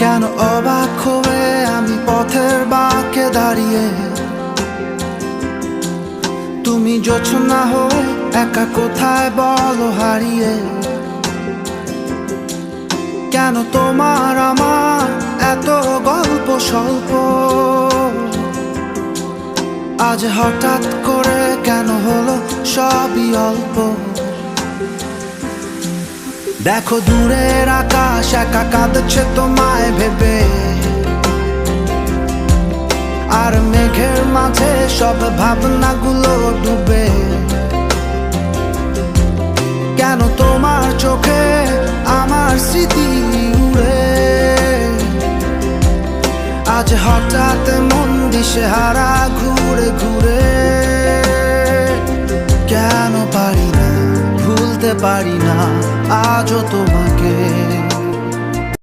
কেন অবাক হয়ে আমি পথের বাঁকে দাঁড়িয়ে, তুমি জোছনা হয়ে একা কোথায় বলো হারিয়ে। কেন তোমার আমার এত গল্প স্বল্প, আজ হঠাৎ করে কেন হলো সবই অল্প। দেখো দূরের আকাশ একা কাঁদছে তোমায় ভেবে, আর মেঘের মাঝে সব ভাবনাগুলো ডুবে। কেন তোমার চোখে আমার স্মৃতি উড়ে, আজ হঠাৎ মন দিশেহারা ঘুরে ঘুরে। কেন পারি না ভুলতে পারি না আজও তোমাকে।